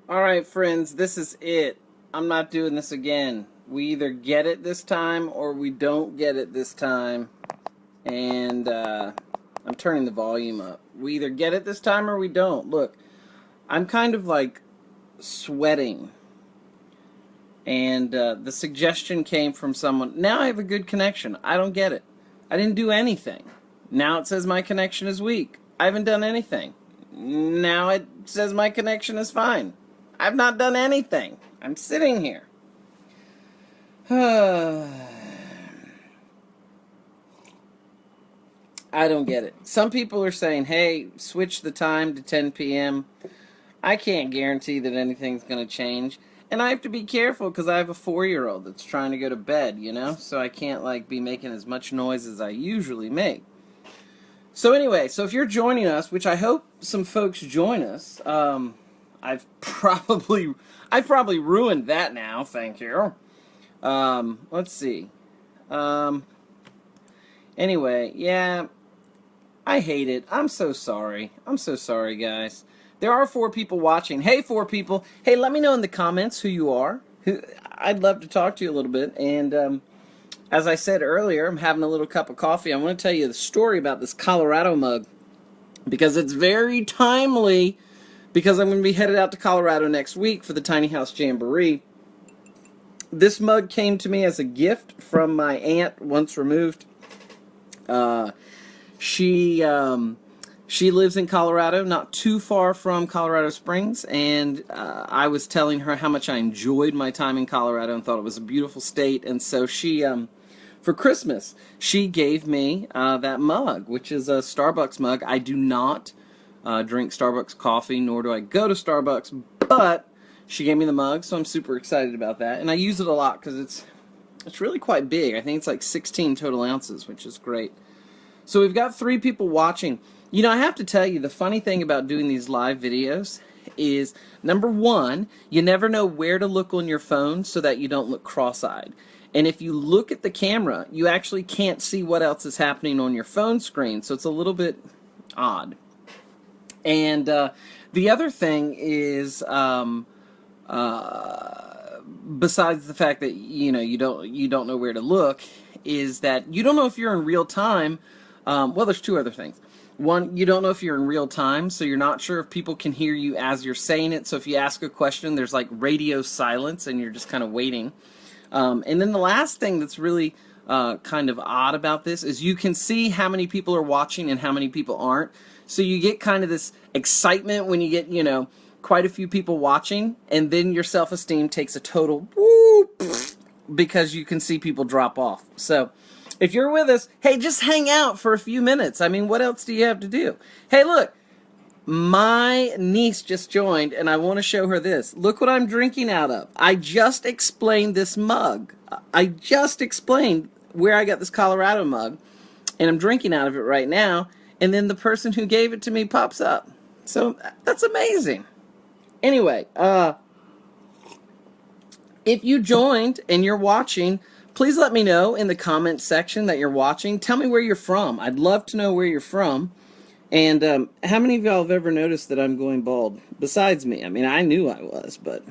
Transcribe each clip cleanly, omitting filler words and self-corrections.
Alright, friends, this is it. I'm not doing this again. We either get it this time or we don't get it this time. And I'm turning the volume up. We either get it this time or we don't. Look, I'm kind of like sweating. And the suggestion came from someone. Now I have a good connection. I don't get it. I didn't do anything. Now it says my connection is weak. I haven't done anything. Now it says my connection is fine. I've not done anything. I'm sitting here. I don't get it. Some people are saying, hey, switch the time to 10 p.m. I can't guarantee that anything's going to change. And I have to be careful because I have a 4-year-old that's trying to go to bed, you know? So I can't, like, be making as much noise as I usually make. So anyway, so if you're joining us, which I hope some folks join us, I've probably ruined that now, thank you. Let's see. Anyway, yeah, I hate it. I'm so sorry. I'm so sorry, guys. There are 4 people watching. Hey, 4 people. Hey, let me know in the comments who you are. I'd love to talk to you a little bit. And as I said earlier, I'm having a little cup of coffee. I want to tell you the story about this Colorado mug because it's very timely because I'm going to be headed out to Colorado next week for the Tiny House Jamboree. This mug came to me as a gift from my aunt, once removed. She lives in Colorado, not too far from Colorado Springs, and I was telling her how much I enjoyed my time in Colorado and thought it was a beautiful state, and so she, for Christmas, she gave me that mug, which is a Starbucks mug. I do not drink Starbucks coffee, nor do I go to Starbucks, but she gave me the mug, so I'm super excited about that, and I use it a lot because it's really quite big. I think it's like 16 total ounces, which is great. So we've got 3 people watching. You know, I have to tell you, the funny thing about doing these live videos is, number 1, you never know where to look on your phone so that you don't look cross-eyed. And if you look at the camera, you actually can't see what else is happening on your phone screen, so it's a little bit odd. And the other thing is, besides the fact that you don't know where to look, is that you don't know if you're in real time. Well, there's 2 other things. One, you don't know if you're in real time, so you're not sure if people can hear you as you're saying it. So if you ask a question, there's like radio silence, and you're just kind of waiting. And then the last thing that's really kind of odd about this is you can see how many people are watching and how many people aren't. So you get kind of this excitement when you get, quite a few people watching, and then your self-esteem takes a total whoop because you can see people drop off. So if you're with us, hey, just hang out for a few minutes. I mean, what else do you have to do? Hey, look, my niece just joined, and I want to show her this. Look what I'm drinking out of. I just explained this mug. I just explained where I got this Colorado mug, and I'm drinking out of it right now, and then the person who gave it to me pops up. So that's amazing. Anyway, if you joined and you're watching, please let me know in the comments section that you're watching. Tell me where you're from. I'd love to know where you're from. And how many of y'all have ever noticed that I'm going bald? Besides me. I mean, I knew I was, but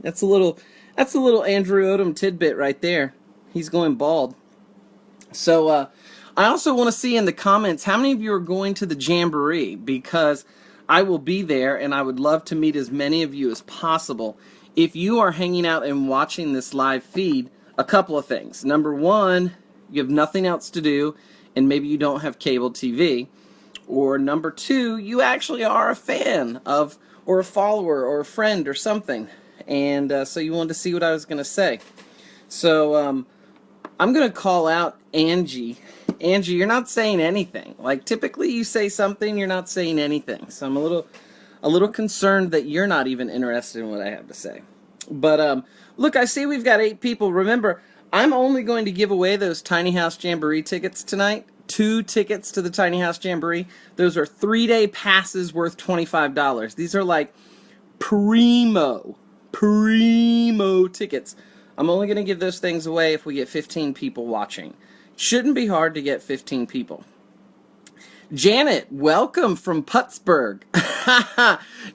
that's a little Andrew Odom tidbit right there. He's going bald. So I also want to see in the comments how many of you are going to the Jamboree, because I will be there and I would love to meet as many of you as possible. If you are hanging out and watching this live feed, a couple of things. Number 1, you have nothing else to do and maybe you don't have cable TV. Or number 2, you actually are a fan of, or a follower or a friend or something. And so you wanted to see what I was going to say. So I'm going to call out Angie. Angie, you're not saying anything. Like, typically you say something, you're not saying anything. So I'm a little concerned that you're not even interested in what I have to say. But look, I see we've got 8 people. Remember, I'm only going to give away those Tiny House Jamboree tickets tonight. 2 tickets to the Tiny House Jamboree. Those are 3-day passes worth $25. These are like primo tickets. I'm only going to give those things away if we get 15 people watching. Shouldn't be hard to get 15 people. Janet, welcome from Pittsburgh.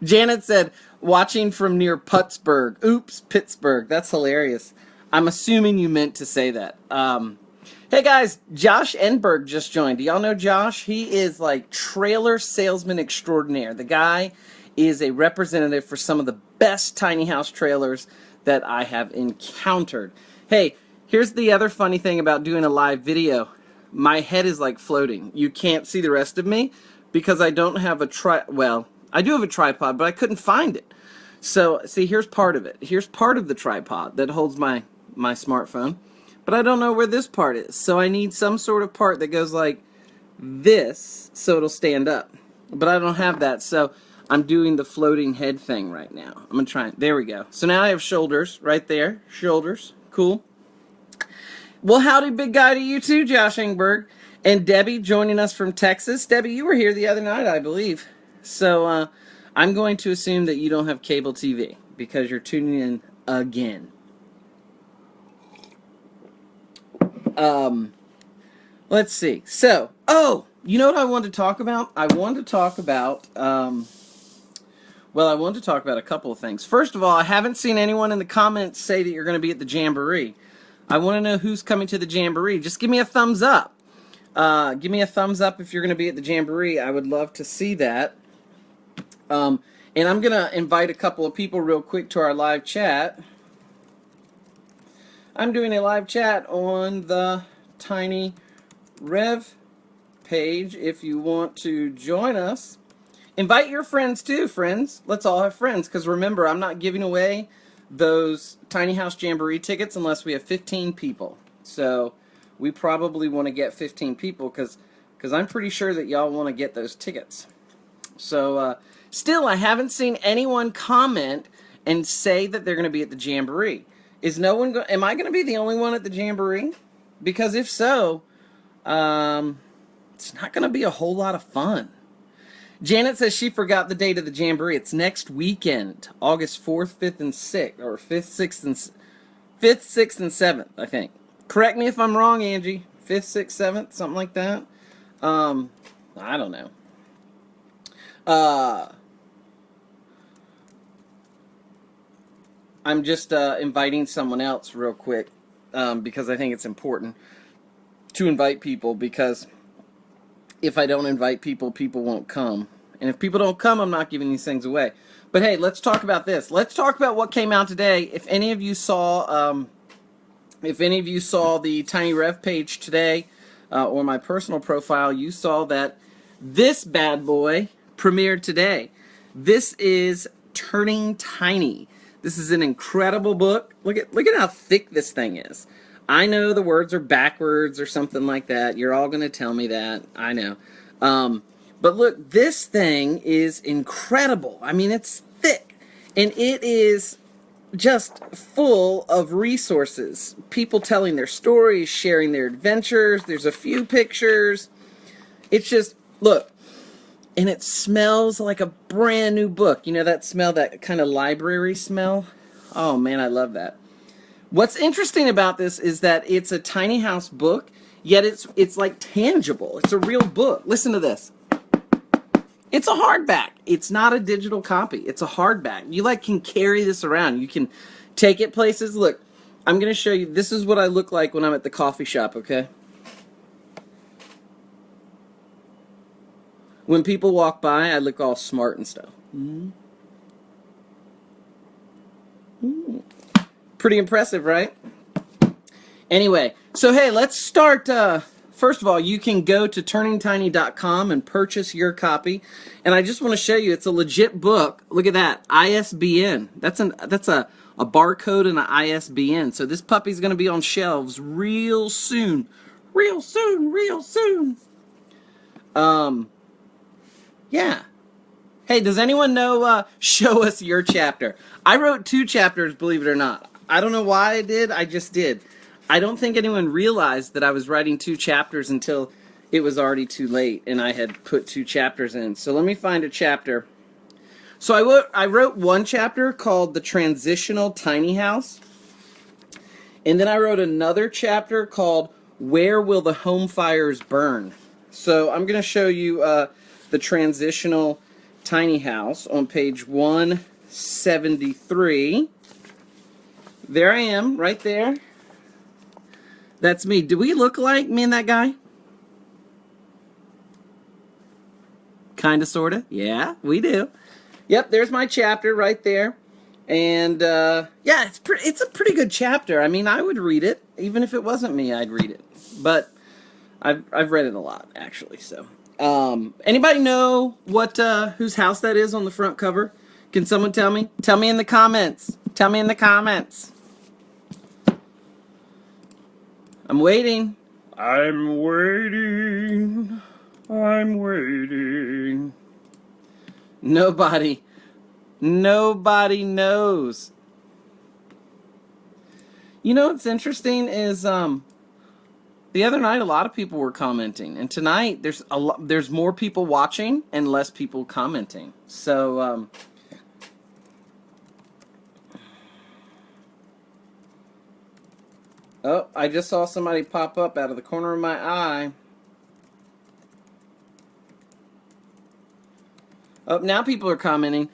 Janet said, Watching from near Pittsburgh. Oops, Pittsburgh. That's hilarious. I'm assuming you meant to say that. Hey guys, Josh Enberg just joined. Do y'all know Josh? He is like trailer salesman extraordinaire. The guy is a representative for some of the best tiny house trailers that I have encountered. Hey, here's the other funny thing about doing a live video. My head is like floating. You can't see the rest of me because I don't have a well, I do have a tripod, but I couldn't find it. So, see, here's part of it. Here's part of the tripod that holds my smartphone. But I don't know where this part is. So I need some sort of part that goes like this so it'll stand up. But I don't have that, so I'm doing the floating head thing right now. I'm going to try it. There we go. So now I have shoulders right there. Shoulders. Cool. Well, howdy, big guy, to you too, Josh Engberg. And Debbie joining us from Texas. Debbie, you were here the other night, I believe. So I'm going to assume that you don't have cable TV because you're tuning in again. Let's see. So, you know what I wanted to talk about? I wanted to talk about, I wanted to talk about a couple of things. First of all, I haven't seen anyone in the comments say that you're going to be at the Jamboree. I want to know who's coming to the Jamboree. Just give me a thumbs up. Give me a thumbs up if you're going to be at the Jamboree. I would love to see that. And I'm going to invite a couple of people real quick to our live chat. I'm doing a live chat on the Tiny Rev page if you want to join us. Invite your friends too, friends. Let's all have friends, because remember, I'm not giving away those Tiny House Jamboree tickets unless we have 15 people. So we probably want to get 15 people because I'm pretty sure that y'all want to get those tickets. So still, I haven't seen anyone comment and say that they're going to be at the Jamboree. Is no one am I going to be the only one at the Jamboree? Because if so, it's not going to be a whole lot of fun. Janet says she forgot the date of the Jamboree. It's next weekend, August 4th, 5th, and 6th, or 5th, 6th, and 7th, I think. Correct me if I'm wrong, Angie. 5th, 6th, 7th, something like that. I don't know. I'm just inviting someone else real quick because I think it's important to invite people, because if I don't invite people, people won't come. And if people don't come, I'm not giving these things away. But hey, let's talk about this. Let's talk about what came out today. If any of you saw the Tiny Rev page today or my personal profile, you saw that this bad boy premiered today. This is Turning Tiny. This is an incredible book. Look at how thick this thing is. I know the words are backwards or something like that. You're all going to tell me that. I know. But look, this thing is incredible. I mean, it's thick. And it is just full of resources. People telling their stories, sharing their adventures. There's a few pictures. It's just, look. And it smells like a brand new book. You know that smell, that kind of library smell? Oh man, I love that. What's interesting about this is that it's a tiny house book, yet it's like tangible. It's a real book. Listen to this. It's a hardback. It's not a digital copy. It's a hardback. You can carry this around. You can take it places. Look, I'm going to show you. This is what I look like when I'm at the coffee shop, okay? When people walk by, I look all smart and stuff. Pretty impressive, right? Anyway, so hey, let's start. First of all, you can go to turningtiny.com and purchase your copy. And I just want to show you, it's a legit book. Look at that, ISBN. That's a barcode and an ISBN. So this puppy's going to be on shelves real soon. Real soon, real soon. Yeah. Hey, does anyone know, show us your chapter? I wrote 2 chapters, believe it or not. I don't know why I did, I just did. I don't think anyone realized that I was writing 2 chapters until it was already too late and I had put 2 chapters in. So let me find a chapter. So I wrote 1 chapter called The Transitional Tiny House. And then I wrote another chapter called Where Will the Home Fires Burn? So I'm going to show you the Transitional Tiny House on page 1 73. There I am, right there. That's me. Do we look like me and that guy? Kinda, sorta. Yeah, we do. Yep, there's my chapter right there. And yeah, it's a pretty good chapter. I mean, I would read it. Even if it wasn't me, I'd read it. But I've read it a lot, actually. So, anybody know what whose house that is on the front cover? Can someone tell me? Tell me in the comments. Tell me in the comments. I'm waiting. I'm waiting. I'm waiting. Nobody knows. You know what's interesting is the other night a lot of people were commenting, and tonight there's more people watching and less people commenting. So oh, I just saw somebody pop up out of the corner of my eye. Oh, now people are commenting.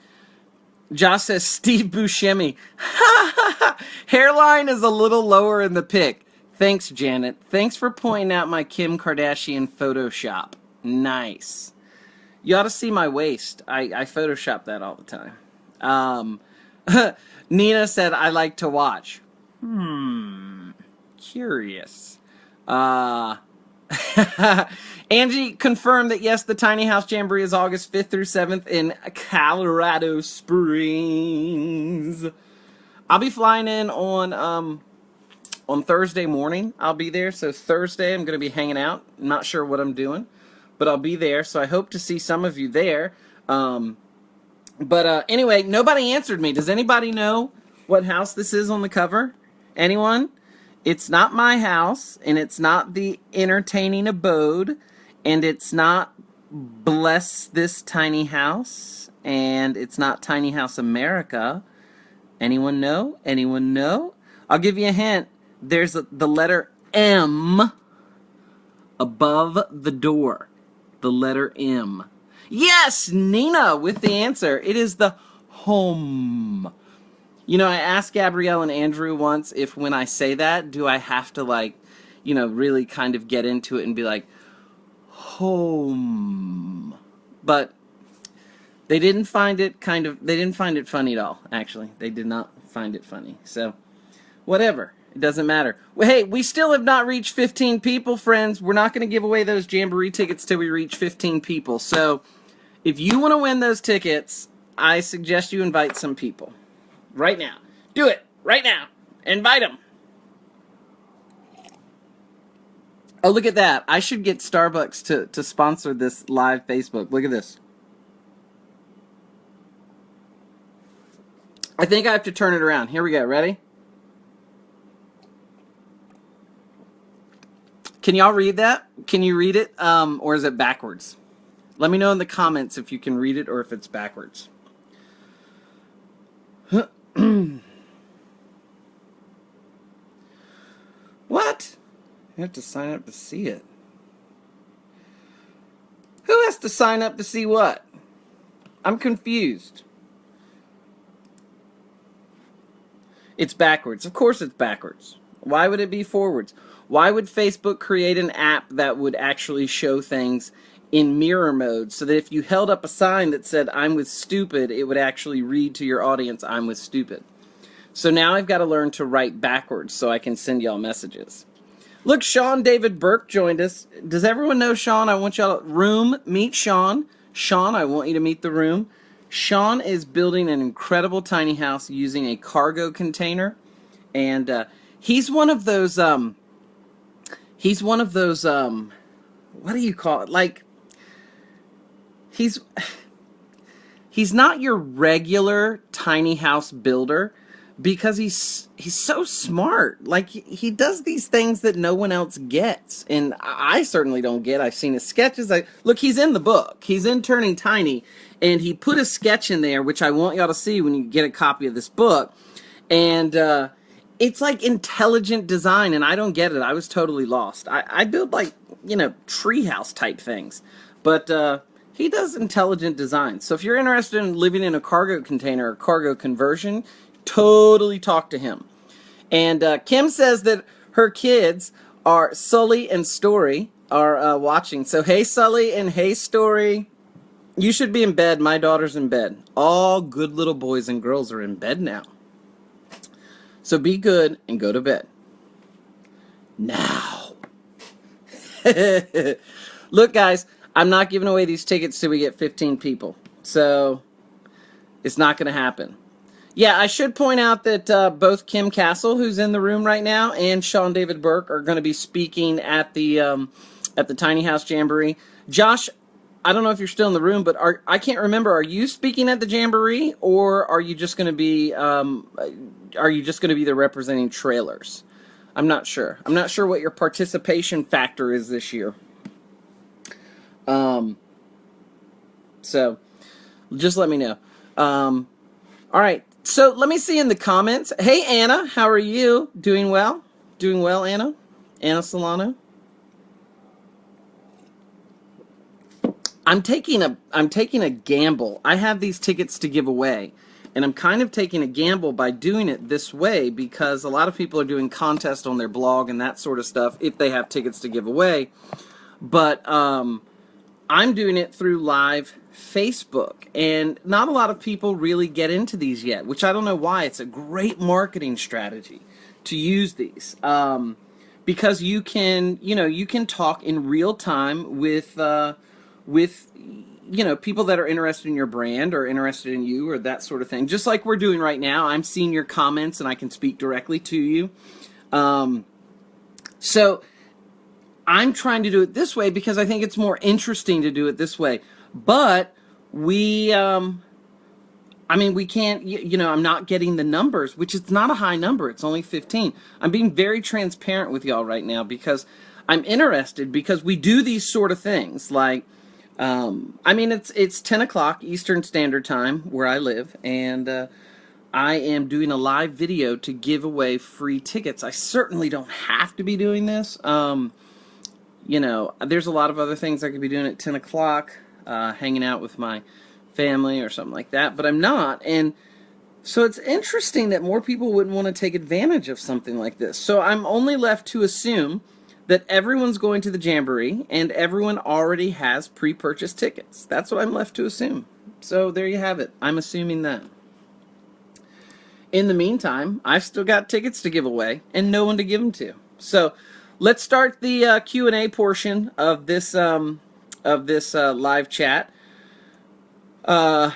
Josh says Steve Buscemi. Hairline is a little lower in the pic. Thanks, Janet. Thanks for pointing out my Kim Kardashian Photoshop. Nice. You ought to see my waist. I Photoshop that all the time. Nina said, I like to watch. Curious. Angie confirmed that yes, the Tiny House Jamboree is August 5th through 7th in Colorado Springs. I'll be flying in on Thursday morning. I'll be there. So Thursday I'm going to be hanging out. I'm not sure what I'm doing, but I'll be there. So I hope to see some of you there. But anyway, nobody answered me. Does anybody know what house this is on the cover? Anyone? It's not my house, and it's not the entertaining abode, and it's not Bless This Tiny House, and it's not Tiny House America. Anyone know? Anyone know? I'll give you a hint. There's the letter M above the door. The letter M. Yes, Nina with the answer. It is the home. You know, I asked Gabrielle and Andrew once if when I say that, do I have to like, you know, really kind of get into it and be like, home. But they didn't find it they didn't find it funny at all, actually. They did not find it funny. So, whatever. It doesn't matter. Well, hey, we still have not reached 15 people, friends. We're not going to give away those Jamboree tickets till we reach 15 people. So, if you want to win those tickets, I suggest you invite some people. Right now. Do it. Right now. Invite them. Oh, look at that. I should get Starbucks to sponsor this live Facebook. Look at this. I think I have to turn it around. Here we go. Ready? Can y'all read that? Can you read it? Or is it backwards? Let me know in the comments if you can read it or if it's backwards. What? You have to sign up to see it. Who has to sign up to see what? I'm confused. It's backwards. Of course it's backwards. Why would it be forwards? Why would Facebook create an app that would actually show things in mirror mode so that if you held up a sign that said, I'm with stupid, it would actually read to your audience, I'm with stupid. So now I've got to learn to write backwards so I can send y'all messages. Look, Sean David Burke joined us. Does everyone know Sean? I want y'all to meet Sean. Sean, I want you to meet the room. Sean is building an incredible tiny house using a cargo container. And he's one of those, what do you call it? Like, he's not your regular tiny house builder because he's so smart. Like, he does these things that no one else gets. And I certainly don't get. I've seen his sketches. Look, he's in the book. He's in Turning Tiny. And he put a sketch in there, which I want y'all to see when you get a copy of this book. And it's like intelligent design, and I don't get it. I was totally lost. I build like, treehouse type things. But He does intelligent design. So if you're interested in living in a cargo container or cargo conversion, totally talk to him. And Kim says that her kids are Sully and Story are watching. So hey Sully and hey Story, you should be in bed. My daughter's in bed. All good little boys and girls are in bed now. So be good and go to bed. Now. Look, guys, I'm not giving away these tickets till we get 15 people. So it's not going to happen. Yeah, I should point out that both Kim Castle, who's in the room right now, and Sean David Burke are going to be speaking at the Tiny House Jamboree. Josh, I don't know if you're still in the room, but I can't remember. Are you speaking at the Jamboree, or are you just going to be the representing trailers? I'm not sure. I'm not sure what your participation factor is this year. So just let me know. All right. So let me see in the comments. Hey, Anna, how are you? Doing well? Doing well, Anna? Anna Solano? I'm taking a gamble. I have these tickets to give away, and I'm kind of taking a gamble by doing it this way because a lot of people are doing contests on their blog and that sort of stuff if they have tickets to give away. But I'm doing it through live Facebook, and not a lot of people really get into these yet, which I don't know why. It's a great marketing strategy to use these because you can talk in real time with people that are interested in your brand or interested in you or that sort of thing. Just like we're doing right now. I'm seeing your comments and I can speak directly to you. So I'm trying to do it this way because I think it's more interesting to do it this way. But we can't, I'm not getting the numbers, which is not a high number. It's only 15. I'm being very transparent with y'all right now because I'm interested because we do these sort of things. Like, it's 10 o'clock Eastern Standard Time where I live, and I am doing a live video to give away free tickets. I certainly don't have to be doing this. There's a lot of other things I could be doing at 10 o'clock, hanging out with my family or something like that, but I'm not. And so it's interesting that more people wouldn't want to take advantage of something like this. So I'm only left to assume that everyone's going to the Jamboree and everyone already has pre-purchased tickets. That's what I'm left to assume. So there you have it. I'm assuming that. In the meantime, I've still got tickets to give away and no one to give them to. So let's start the Q&A portion of this live chat. Oh,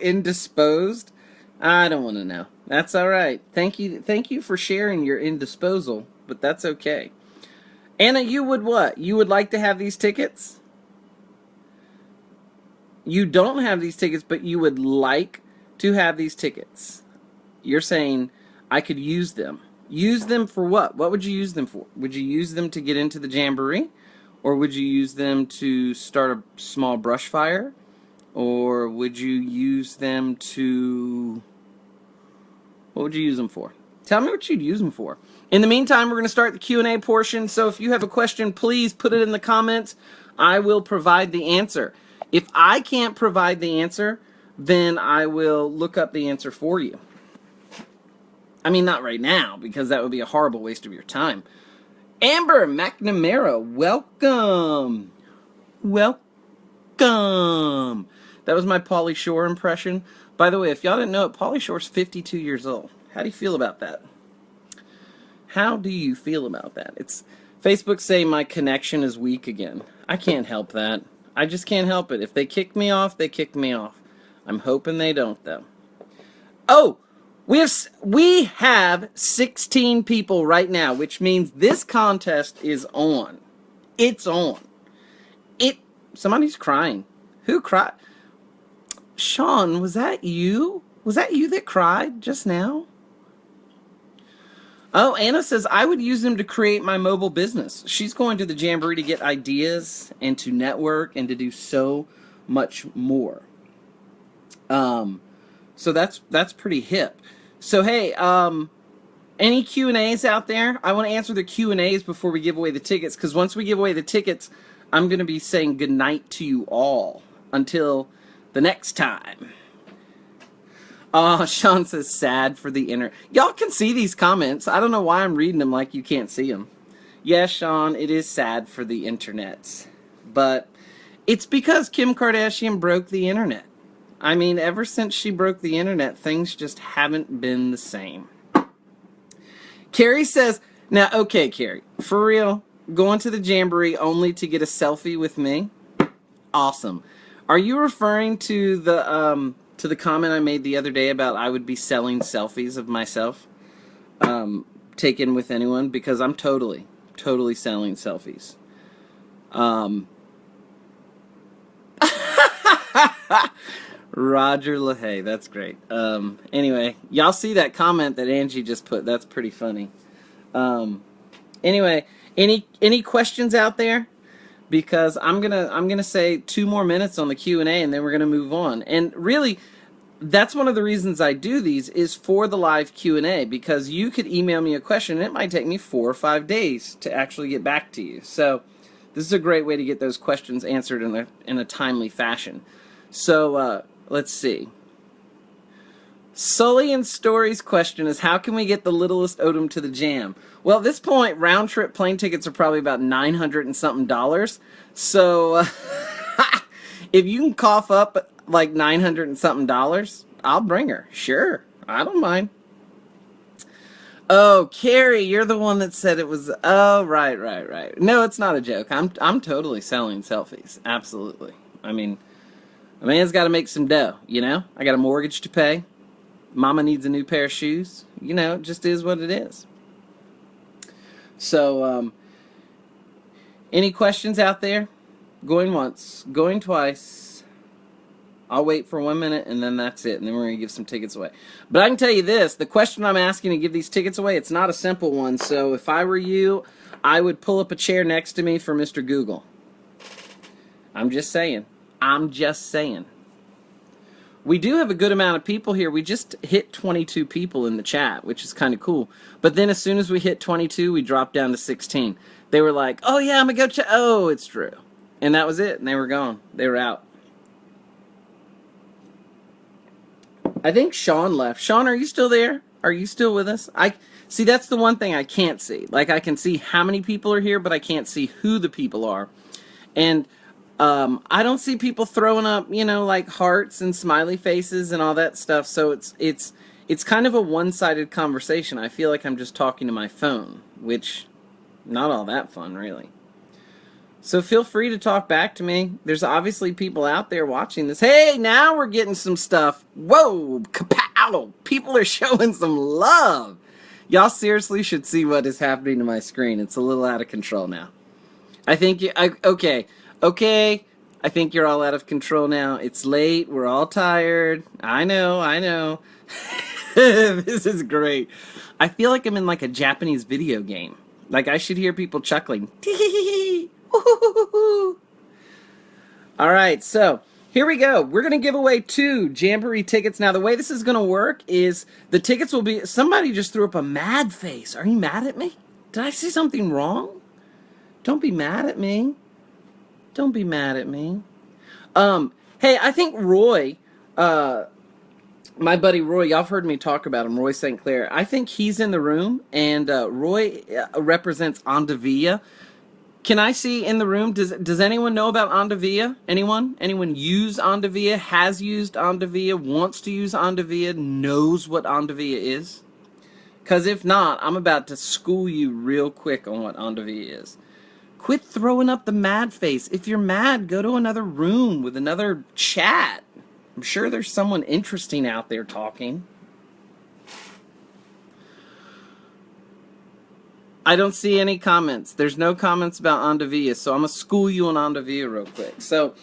indisposed? I don't want to know. That's all right. Thank you for sharing your indisposal, but that's okay. Anna, you would what? You would like to have these tickets? You don't have these tickets, but you would like to have these tickets. You're saying I could use them. Use them for what? What would you use them for? Would you use them to get into the Jamboree? Or would you use them to start a small brush fire? Or would you use them to... What would you use them for? Tell me what you'd use them for. In the meantime, we're going to start the Q&A portion. So if you have a question, please put it in the comments. I will provide the answer. If I can't provide the answer, then I will look up the answer for you. I mean, not right now, because that would be a horrible waste of your time. Amber McNamara, welcome. Welcome. That was my Pauly Shore impression. By the way, if y'all didn't know it, Pauly Shore's 52 years old. How do you feel about that? How do you feel about that? It's Facebook saying my connection is weak again. I can't help that. I just can't help it. If they kick me off, they kick me off. I'm hoping they don't, though. Oh, we have 16 people right now, which means this contest is on. It's on. Somebody's crying. Who cried? Sean, was that you? Was that you that cried just now? Oh, Anna says, I would use them to create my mobile business. She's going to the Jamboree to get ideas and to network and to do so much more. So that's pretty hip. So, hey, Any Q&As out there? I want to answer the Q&As before we give away the tickets, because once we give away the tickets, I'm going to be saying goodnight to you all until the next time. Oh, Sean says sad for the internet. Y'all can see these comments. I don't know why I'm reading them like you can't see them. Yes, Sean, it is sad for the internets. But it's because Kim Kardashian broke the internet. I mean, ever since she broke the internet, things just haven't been the same. Carrie says, now, okay, Carrie, for real, going to the Jamboree only to get a selfie with me? Awesome. Are you referring to the comment I made the other day about I would be selling selfies of myself, taken with anyone? Because I'm totally selling selfies. Roger LaHaye, that's great. Anyway, y'all see that comment that Angie just put? That's pretty funny. Anyway, any questions out there? Because I'm gonna say 2 more minutes on the Q&A, and then we're gonna move on. And really, that's one of the reasons I do these is for the live Q&A, because you could email me a question and it might take me 4 or 5 days to actually get back to you. So this is a great way to get those questions answered in a timely fashion. So let's see. Sully and Story's question is, how can we get the littlest Odom to the Jam? Well, at this point, round trip plane tickets are probably about $900 and something. So if you can cough up like $900 and something, I'll bring her. Sure, I don't mind. Oh, Carrie, you're the one that said it was. Oh, right. No, it's not a joke. I'm totally selling selfies. Absolutely. I mean, a man's got to make some dough, you know? I got a mortgage to pay. Mama needs a new pair of shoes. You know, it just is what it is. So, any questions out there? Going once, going twice. I'll wait for 1 minute, and then that's it. And then we're going to give some tickets away. But I can tell you this. The question I'm asking to give these tickets away, it's not a simple one. So if I were you, I would pull up a chair next to me for Mr. Google. I'm just saying. We do have a good amount of people here. We just hit 22 people in the chat, which is kind of cool. But then as soon as we hit 22, we dropped down to 16. They were like, oh, yeah, I'm going to go check. Oh, it's true. And that was it. And they were gone. They were out. I think Sean left. Sean, are you still there? Are you still with us? See, that's the one thing I can't see. Like, I can see how many people are here, but I can't see who the people are. And I don't see people throwing up, you know, like hearts and smiley faces and all that stuff. So it's kind of a one-sided conversation. I feel like I'm just talking to my phone, which not all that fun, really. So feel free to talk back to me. There's obviously people out there watching this. Hey, now we're getting some stuff. Whoa, kapow! People are showing some love. Y'all seriously should see what is happening to my screen. It's a little out of control now. I think okay. I think you're all out of control now. It's late. We're all tired. I know. This is great. I feel like I'm in like a Japanese video game. Like I should hear people chuckling. All right, so here we go. We're going to give away 2 Jamboree tickets. Now, the way this is going to work is the tickets will be... Somebody just threw up a mad face. Are you mad at me? Did I say something wrong? Don't be mad at me. Don't be mad at me. Hey, I think Roy, my buddy Roy, y'all have heard me talk about him, Roy St. Clair. I think he's in the room, and Roy represents Andavia. Can I see in the room, does anyone know about Andavia? Anyone? Anyone use Andavia, has used Andavia, wants to use Andavia, knows what Andavia is? Because if not, I'm about to school you real quick on what Andavia is. Quit throwing up the mad face. If you're mad, go to another room with another chat. I'm sure there's someone interesting out there talking. I don't see any comments. There's no comments about Andavia, so I'm going to school you on Andavia real quick. So,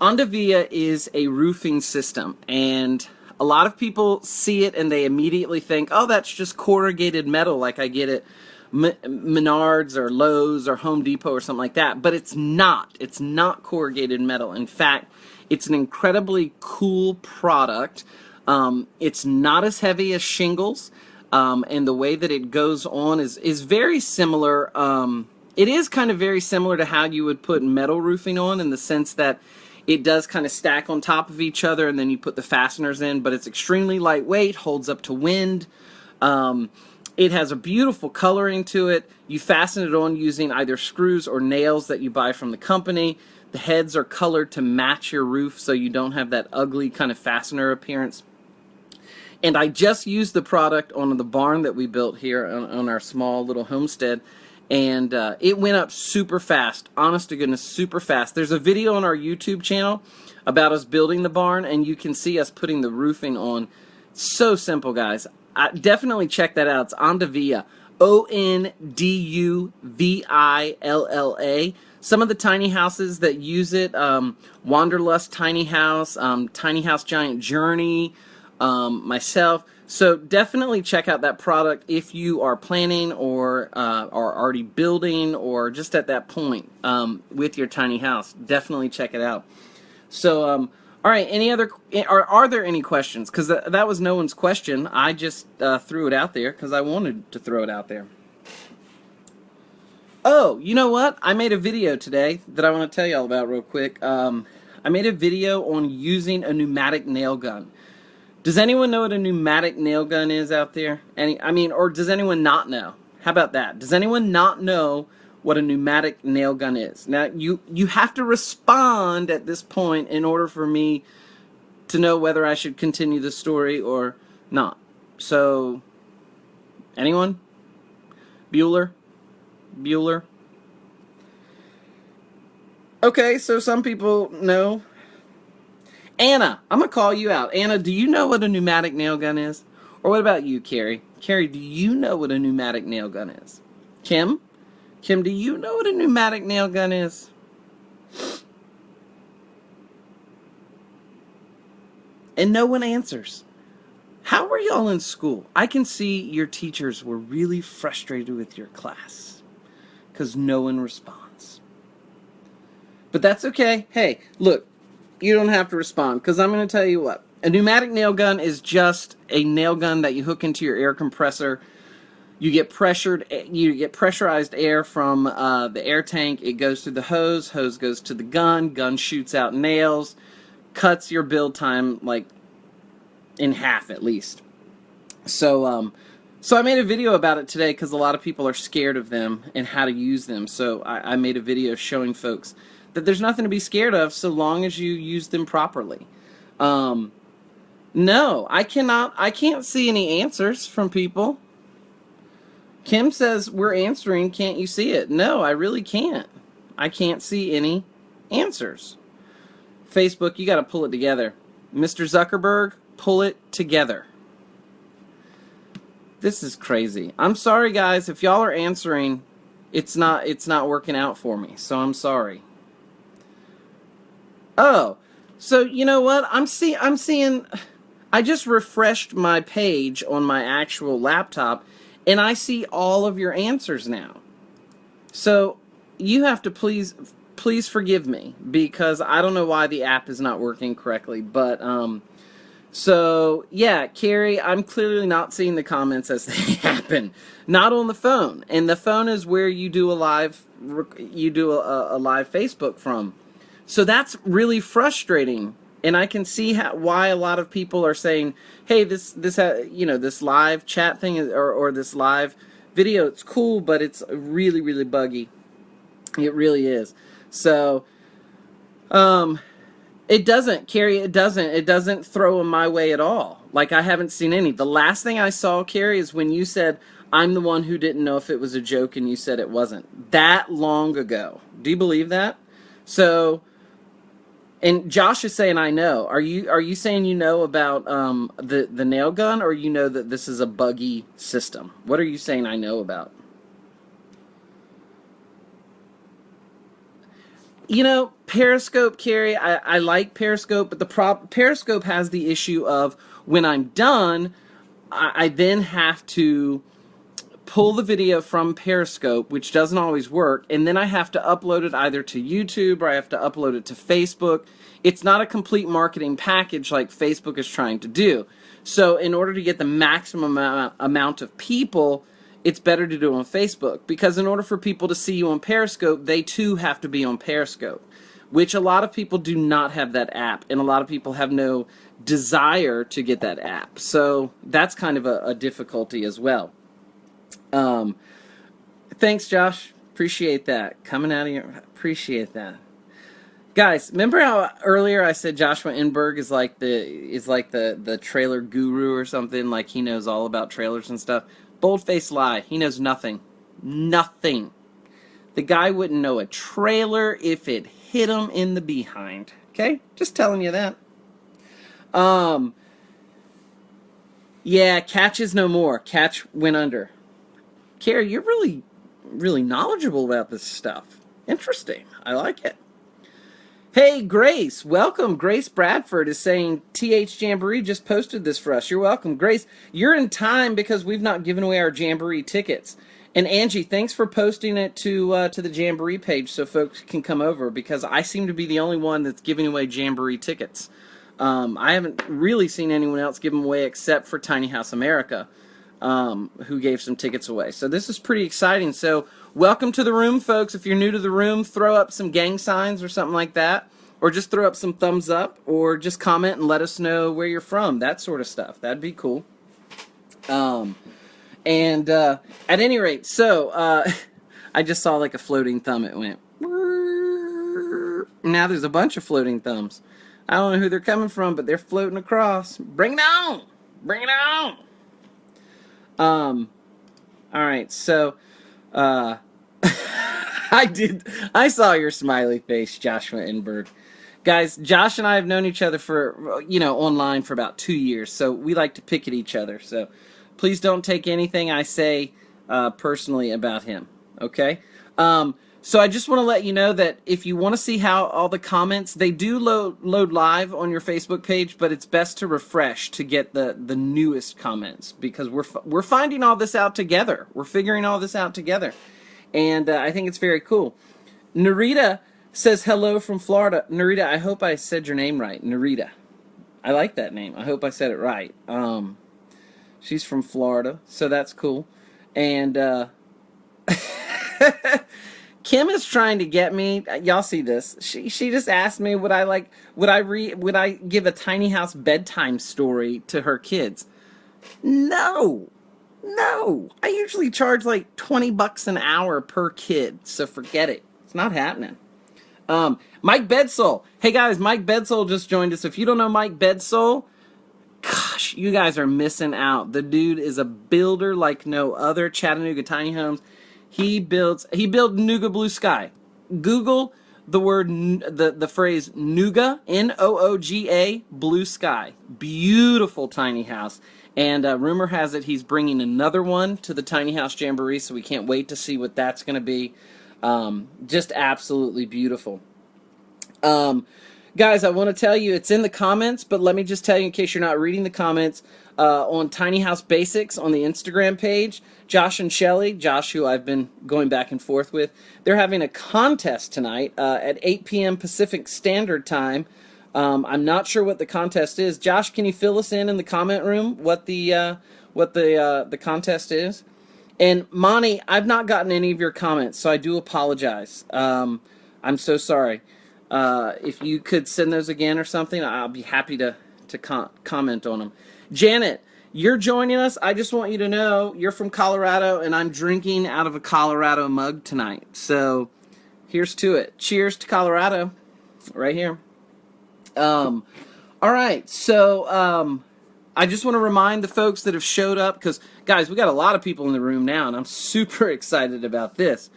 Andavia is a roofing system, and a lot of people see it and they immediately think, oh, that's just corrugated metal like I get at Menards or Lowe's or Home Depot or something like that. But it's not. It's not corrugated metal. In fact, it's an incredibly cool product. It's not as heavy as shingles. and the way that it goes on is very similar. It is kind of very similar to how you would put metal roofing on, in the sense that it does kind of stack on top of each other, and then you put the fasteners in, but it's extremely lightweight, holds up to wind. It has a beautiful coloring to it. You fasten it on using either screws or nails that you buy from the company. The heads are colored to match your roof, so you don't have that ugly kind of fastener appearance. And I just used the product on the barn that we built here on our small little homestead, and it went up super fast. Honest to goodness, super fast. There's a video on our YouTube channel about us building the barn, and you can see us putting the roofing on. So simple, guys. Definitely check that out. It's Onduvilla, Onduvilla. Some of the tiny houses that use it, Wanderlust Tiny House, Tiny House Giant Journey, myself. So definitely check out that product if you are planning or are already building, or just at that point with your tiny house. Definitely check it out. So, all right, are there any questions? Because that was no one's question. I just threw it out there because I wanted to throw it out there. Oh, you know what? I made a video today that I want to tell you all about real quick. I made a video on using a pneumatic nail gun. Does anyone know what a pneumatic nail gun is out there? Or does anyone not know? How about that? Does anyone not know what a pneumatic nail gun is? Now, you have to respond at this point in order for me to know whether I should continue the story or not. So, anyone? Bueller? Okay, so some people know. Anna, I'm going to call you out. Anna, do you know what a pneumatic nail gun is? Or what about you, Carrie? Carrie, do you know what a pneumatic nail gun is? Kim, do you know what a pneumatic nail gun is? And no one answers. How were y'all in school? I can see your teachers were really frustrated with your class because no one responds. But that's okay. Hey, look, you don't have to respond, because I'm going to tell you what. A pneumatic nail gun is just a nail gun that you hook into your air compressor. You get pressurized air from the air tank. It goes through the hose. Hose goes to the gun. Gun shoots out nails. Cuts your build time like in half at least. So I made a video about it today because a lot of people are scared of them and how to use them. So I made a video showing folks that there's nothing to be scared of so long as you use them properly. No, I can't see any answers from people. Kim says, we're answering, can't you see it? No, I really can't. I can't see any answers. Facebook, you got to pull it together. Mr. Zuckerberg, pull it together. This is crazy. I'm sorry, guys. If y'all are answering, it's not working out for me, so I'm sorry. Oh, so you know what? I'm seeing. I just refreshed my page on my actual laptop, and I see all of your answers now. So you have to please forgive me, because I don't know why the app is not working correctly. But so yeah, Carrie, I'm clearly not seeing the comments as they happen. Not on the phone, and the phone is where you do a live Facebook from. So that's really frustrating, and I can see why a lot of people are saying, "Hey, this live chat thing or this live video, it's cool, but it's really, really buggy." It really is. So, it doesn't, Carrie. It doesn't throw them my way at all. Like, I haven't seen any. The last thing I saw, Carrie, is when you said, "I'm the one who didn't know if it was a joke," and you said it wasn't. That long ago. Do you believe that? So. And Josh is saying, I know. Are you saying you know about the nail gun, or you know that this is a buggy system? What are you saying I know about? You know, Periscope, Carrie, I like Periscope, but Periscope has the issue of when I'm done, I then have to pull the video from Periscope, which doesn't always work, and then I have to upload it either to YouTube or I have to upload it to Facebook. It's not a complete marketing package like Facebook is trying to do. So in order to get the maximum amount of people, it's better to do it on Facebook, because in order for people to see you on Periscope, they too have to be on Periscope, which a lot of people do not have that app, and a lot of people have no desire to get that app. So that's kind of a difficulty as well. Thanks, Josh. Appreciate that. Coming out of your... Appreciate that. Guys, remember how earlier I said Joshua Enberg is like the trailer guru or something? Like he knows all about trailers and stuff. Bold-faced lie. He knows nothing. Nothing. The guy wouldn't know a trailer if it hit him in the behind. Okay? Just telling you that. Yeah, Catch is no more. Catch went under. Carrie, you're really, really knowledgeable about this stuff. Interesting. I like it. Hey, Grace, welcome. Grace Bradford is saying TH Jamboree just posted this for us. You're welcome. Grace, you're in time because we've not given away our Jamboree tickets. And Angie, thanks for posting it to the Jamboree page so folks can come over, because I seem to be the only one that's giving away Jamboree tickets. I haven't really seen anyone else give them away except for Tiny House America, who gave some tickets away. So this is pretty exciting. So welcome to the room, folks. If you're new to the room, throw up some gang signs or something like that, or just throw up some thumbs up, or just comment and let us know where you're from, that sort of stuff. That'd be cool. At any rate, so I just saw like a floating thumb. It went. Now there's a bunch of floating thumbs. I don't know who they're coming from, but they're floating across. Bring it on! Bring it on! All right, so, I saw your smiley face, Joshua Enberg. Guys, Josh and I have known each other for, online for about 2 years, so we like to pick at each other, so please don't take anything I say, personally about him, okay? So I just want to let you know that if you want to see how all the comments, they do load live on your Facebook page, but it's best to refresh to get the newest comments, because we're finding all this out together. We're figuring all this out together, and I think it's very cool. Narita says hello from Florida. Narita, I hope I said your name right. Narita, I like that name. I hope I said it right. She's from Florida, so that's cool, and Kim is trying to get me. Y'all see this? She just asked me would I give a tiny house bedtime story to her kids? No. I usually charge like $20 an hour per kid, so forget it. It's not happening. Mike Bedsole. Hey guys, Mike Bedsole just joined us. If you don't know Mike Bedsole, gosh, you guys are missing out. The dude is a builder like no other. Chattanooga Tiny Homes. He built Nooga Blue Sky. Google the word, the phrase Nooga, Nooga, Blue Sky. Beautiful tiny house. And rumor has it he's bringing another one to the Tiny House Jamboree, so we can't wait to see what that's going to be. Just absolutely beautiful. Guys, I want to tell you, it's in the comments, but let me just tell you in case you're not reading the comments, on Tiny House Basics on the Instagram page, Josh and Shelly, Josh, who I've been going back and forth with, they're having a contest tonight at 8 p.m. Pacific Standard Time. I'm not sure what the contest is. Josh, can you fill us in the comment room what the contest is? And Monty, I've not gotten any of your comments, so I do apologize. I'm so sorry. If you could send those again or something, I'll be happy to comment on them. Janet, you're joining us. I just want you to know you're from Colorado, and I'm drinking out of a Colorado mug tonight. So here's to it. Cheers to Colorado, right here. All right, so I just want to remind the folks that have showed up, because, guys, we got a lot of people in the room now, and I'm super excited about this.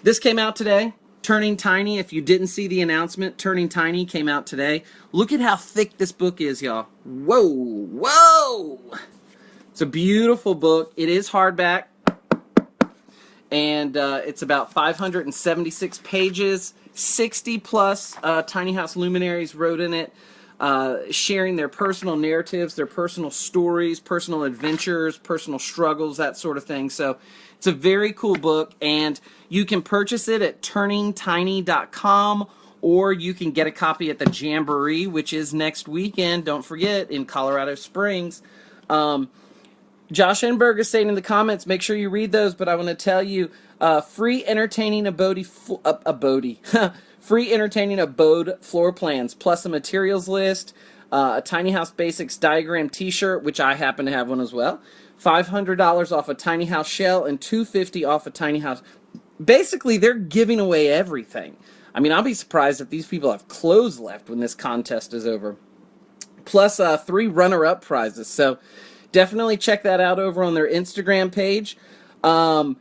This came out today. Turning Tiny, if you didn't see the announcement, Turning Tiny came out today. Look at how thick this book is, y'all. Whoa! It's a beautiful book. It is hardback, and it's about 576 pages. 60-plus Tiny House luminaries wrote in it, sharing their personal narratives, their personal stories, personal adventures, personal struggles, that sort of thing. So it's a very cool book, and you can purchase it at turningtiny.com or you can get a copy at the Jamboree, which is next weekend, don't forget, in Colorado Springs. Josh Enberg is saying in the comments, make sure you read those, but I want to tell you, free entertaining free entertaining abode floor plans, plus a materials list, a Tiny House Basics diagram t-shirt, which I happen to have one as well, $500 off a tiny house shell, and $250 off a tiny house. Basically, they're giving away everything. I mean, I'll be surprised if these people have clothes left when this contest is over. Plus 3 runner-up prizes. So definitely check that out over on their Instagram page. And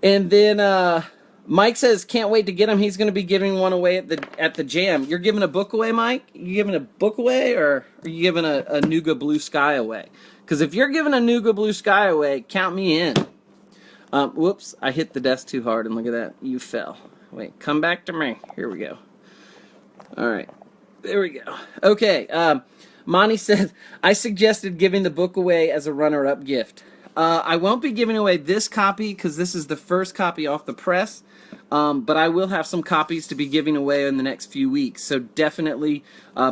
then Mike says, can't wait to get him. He's going to be giving one away at the Jam. You're giving a book away, Mike? You giving a book away, or are you giving a Nuga Blue Sky away? Because if you're giving a Nuga Blue Sky away, count me in. Whoops, I hit the desk too hard, and look at that. You fell. Wait, come back to me. Here we go. All right. There we go. Okay. Monty said, I suggested giving the book away as a runner-up gift. I won't be giving away this copy because this is the first copy off the press, but I will have some copies to be giving away in the next few weeks. So definitely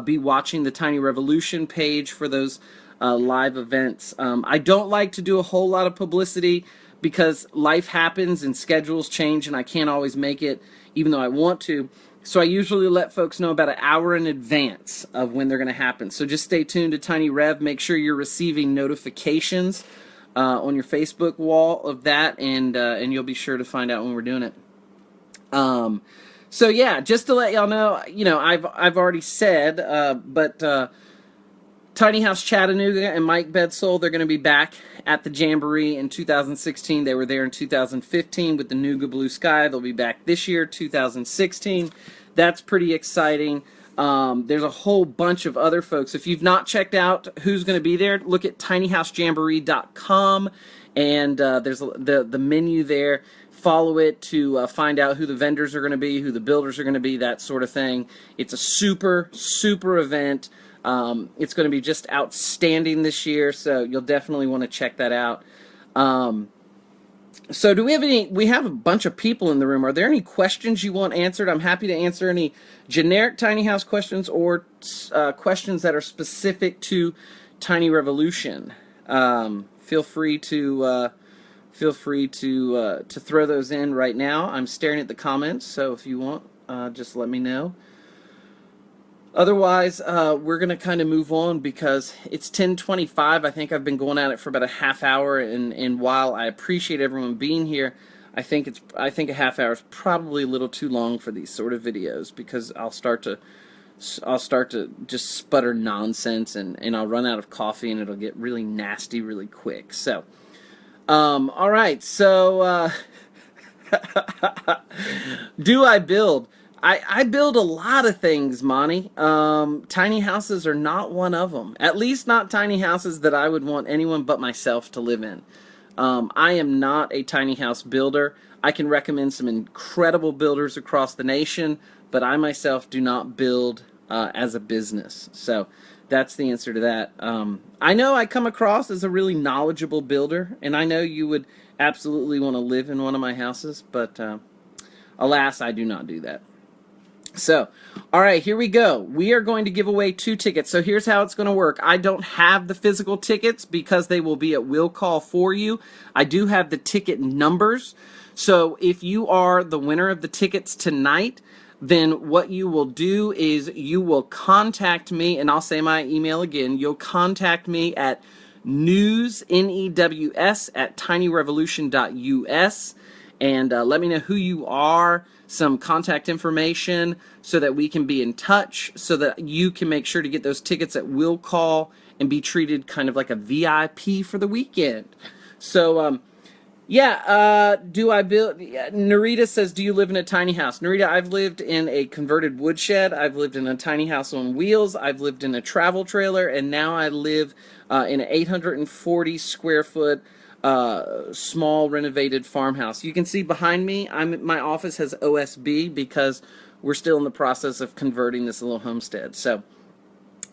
be watching the Tiny Revolution page for those live events. I don't like to do a whole lot of publicity because life happens and schedules change and I can't always make it even though I want to. So I usually let folks know about an hour in advance of when they're going to happen. So just stay tuned to Tiny Rev. Make sure you're receiving notifications on your Facebook wall of that, and you'll be sure to find out when we're doing it. So yeah, just to let y'all know, I've already said, but Tiny House Chattanooga and Mike Bedsole, they're going to be back at the Jamboree in 2016. They were there in 2015 with the Nuga Blue Sky. They'll be back this year, 2016. That's pretty exciting. There's a whole bunch of other folks. If you've not checked out who's going to be there, look at tinyhousejamboree.com, and there's the menu there. Follow it to find out who the vendors are going to be, who the builders are going to be, that sort of thing. It's a super, super event. It's going to be just outstanding this year, so you'll definitely want to check that out. So do we have any, we have a bunch of people in the room. Are there any questions you want answered? I'm happy to answer any generic tiny house questions or questions that are specific to Tiny Revolution. Feel free to throw those in right now. I'm staring at the comments, so if you want, just let me know. Otherwise, we're going to kind of move on because it's 10:25. I think I've been going at it for about a half hour, and while I appreciate everyone being here, I think a half hour is probably a little too long for these sort of videos because I'll start to just sputter nonsense, and I'll run out of coffee, and it'll get really nasty really quick. So, all right. So, do I build? I build a lot of things, Monty. Tiny houses are not one of them. At least not tiny houses that I would want anyone but myself to live in. I am not a tiny house builder. I can recommend some incredible builders across the nation, but I myself do not build as a business. So that's the answer to that. I know I come across as a really knowledgeable builder, and I know you would absolutely want to live in one of my houses, but alas, I do not do that. So, all right, here we go. We are going to give away 2 tickets. So here's how it's going to work. I don't have the physical tickets because they will be at will call for you. I do have the ticket numbers. So if you are the winner of the tickets tonight, then what you will do is you will contact me, and I'll say my email again. You'll contact me at news, N-E-W-S, at tinyrevolution.us, and let me know who you are, some contact information so that we can be in touch, so that you can make sure to get those tickets at will call and be treated kind of like a VIP for the weekend. So, do I build? Narita says, do you live in a tiny house? Narita, I've lived in a converted woodshed. I've lived in a tiny house on wheels. I've lived in a travel trailer, and now I live in an 840 square foot small renovated farmhouse. You can see behind me, my office has OSB because we're still in the process of converting this little homestead. So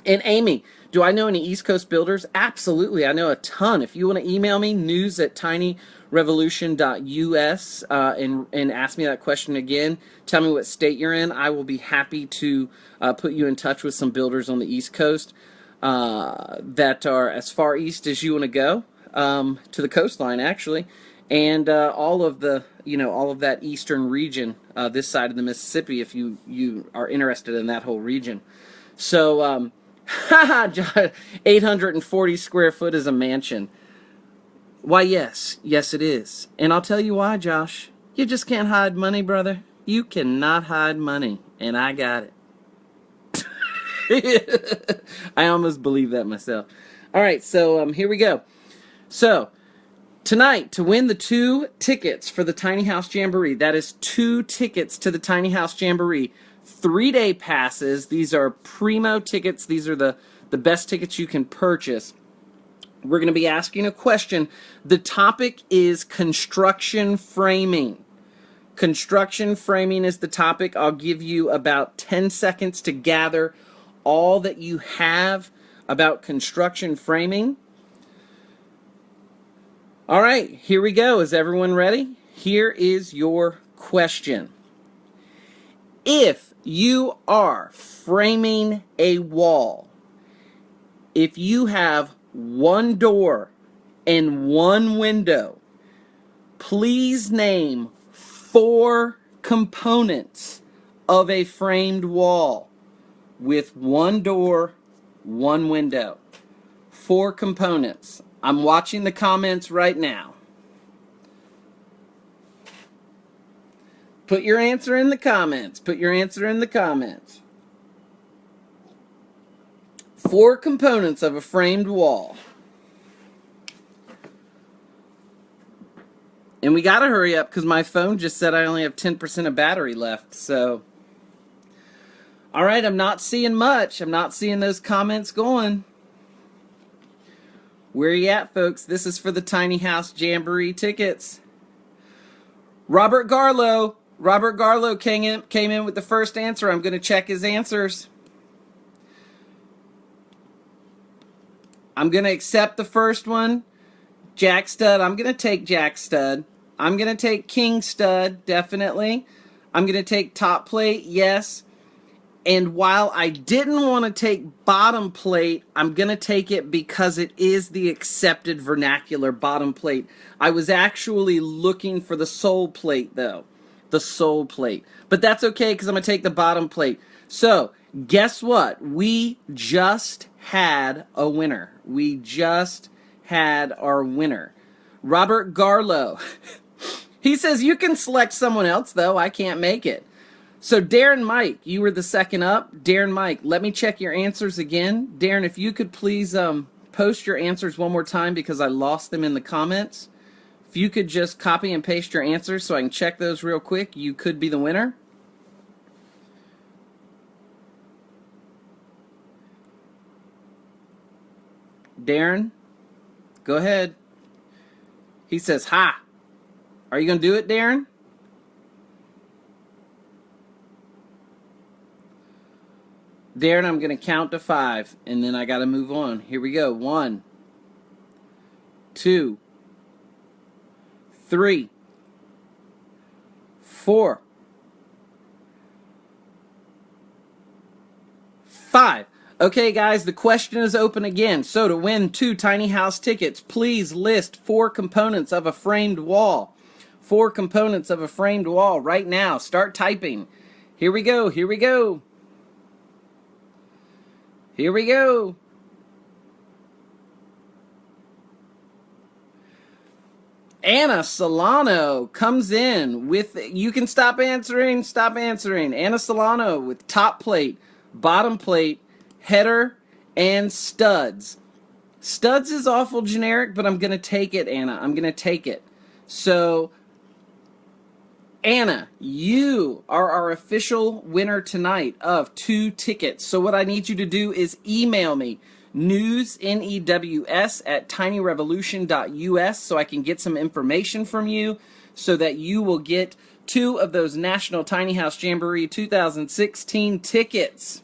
And Amy, do I know any East Coast builders? Absolutely. I know a ton. If you want to email me, news@tinyrevolution.us, and ask me that question again, tell me what state you're in. I will be happy to put you in touch with some builders on the East Coast that are as far east as you want to go, to the coastline, actually, and all of that eastern region, this side of the Mississippi, if you are interested in that whole region. So, 840 square foot is a mansion. Why, yes. Yes, it is. And I'll tell you why, Josh. You just can't hide money, brother. You cannot hide money. And I got it. I almost believe that myself. All right, so here we go. So, tonight, to win the 2 tickets for the Tiny House Jamboree, that is 2 tickets to the Tiny House Jamboree, 3-day passes. These are primo tickets. These are the best tickets you can purchase. We're going to be asking a question. The topic is construction framing. Construction framing is the topic. I'll give you about 10 seconds to gather all that you have about construction framing. All right, here we go. Is everyone ready? Here is your question. If you are framing a wall, if you have 1 door and 1 window, please name 4 components of a framed wall with 1 door, 1 window. 4 components. I'm watching the comments right now. Put your answer in the comments. Put your answer in the comments. 4 components of a framed wall. And we got to hurry up because my phone just said I only have 10% of battery left. So, all right, I'm not seeing much. I'm not seeing those comments going. Where are you at, folks? This is for the Tiny House Jamboree tickets. Robert Garlow. Robert Garlow came in with the first answer. I'm going to check his answers. I'm going to accept the first one. Jack Stud. I'm going to take Jack Stud. I'm going to take King Stud, definitely. I'm going to take Top Plate, yes. And while I didn't want to take Bottom Plate, I'm going to take it because it is the accepted vernacular Bottom Plate. I was actually looking for the Soul Plate, though. The Soul Plate. But that's okay because I'm going to take the Bottom Plate. So, guess what? We just had a winner. We just had our winner. Robert Garlow. He says, you can select someone else, though. I can't make it. So, Darren Mike, you were the second up. Darren Mike, let me check your answers again. Darren, if you could please post your answers one more time because I lost them in the comments. If you could just copy and paste your answers so I can check those real quick, you could be the winner. Darren, go ahead. He says, ha. Are you going to do it, Darren? Darren, I'm going to count to 5, and then I got to move on. Here we go. 1, 2, 3, 4, 5. Okay, guys, the question is open again. So to win 2 Tiny House tickets, please list 4 components of a framed wall. 4 components of a framed wall right now. Start typing. Here we go. Here we go. Here we go. Anna Solano comes in with, you can stop answering. Anna Solano with Top Plate, Bottom Plate, Header, and Studs. Studs is awful generic, but I'm going to take it, Anna. I'm going to take it. So, Anna, you are our official winner tonight of 2 tickets. So what I need you to do is email me, news, N-E-W-S, at tinyrevolution.us so I can get some information from you so that you will get 2 of those National Tiny House Jamboree 2016 tickets.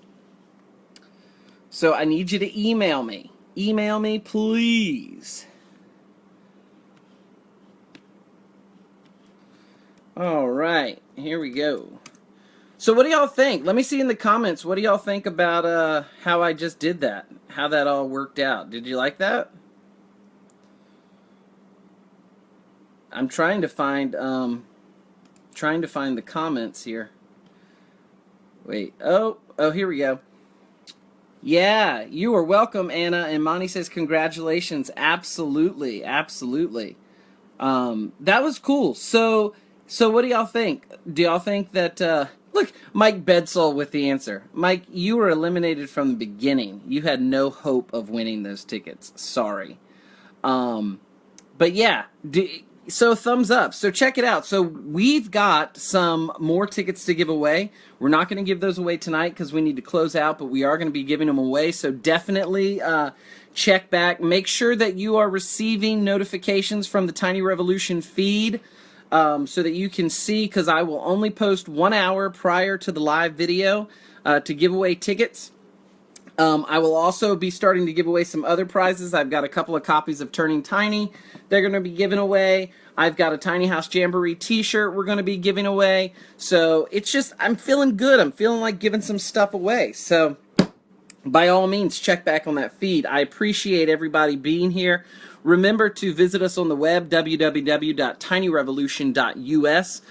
So I need you to email me. Email me, please. All right, here we go. So what do y'all think? Let me see in the comments. What do y'all think about how I just did that? How that all worked out? Did you like that? I'm trying to find the comments here. Wait. Oh, here we go. Yeah, you are welcome, Anna. And Monty says congratulations. Absolutely, absolutely. That was cool. So what do y'all think? Do y'all think that look, Mike Bedsole with the answer. Mike, you were eliminated from the beginning. You had no hope of winning those tickets. Sorry. But yeah, so thumbs up. So check it out. So we've got some more tickets to give away. We're not going to give those away tonight because we need to close out, but we are going to be giving them away. So definitely check back. Make sure that you are receiving notifications from the Tiny Revolution feed so that you can see, because I will only post 1 hour prior to the live video to give away tickets. I will also be starting to give away some other prizes. I've got a couple of copies of Turning Tiny they're going to be giving away. I've got a Tiny House Jamboree t-shirt we're going to be giving away. So it's just, I'm feeling good. I'm feeling like giving some stuff away. So by all means, check back on that feed. I appreciate everybody being here. Remember to visit us on the web, www.tinyrevolution.us.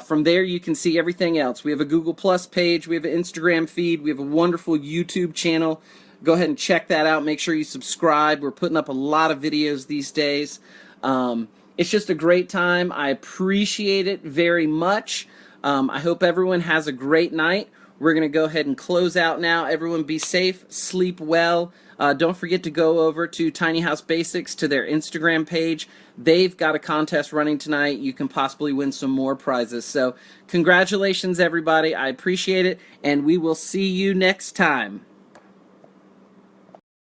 From there, you can see everything else. We have a Google Plus page. We have an Instagram feed. We have a wonderful YouTube channel. Go ahead and check that out. Make sure you subscribe. We're putting up a lot of videos these days. It's just a great time. I appreciate it very much. I hope everyone has a great night. We're going to go ahead and close out now. Everyone be safe, sleep well. Don't forget to go over to Tiny House Basics, to their Instagram page. They've got a contest running tonight. You can possibly win some more prizes. So congratulations, everybody. I appreciate it, and we will see you next time.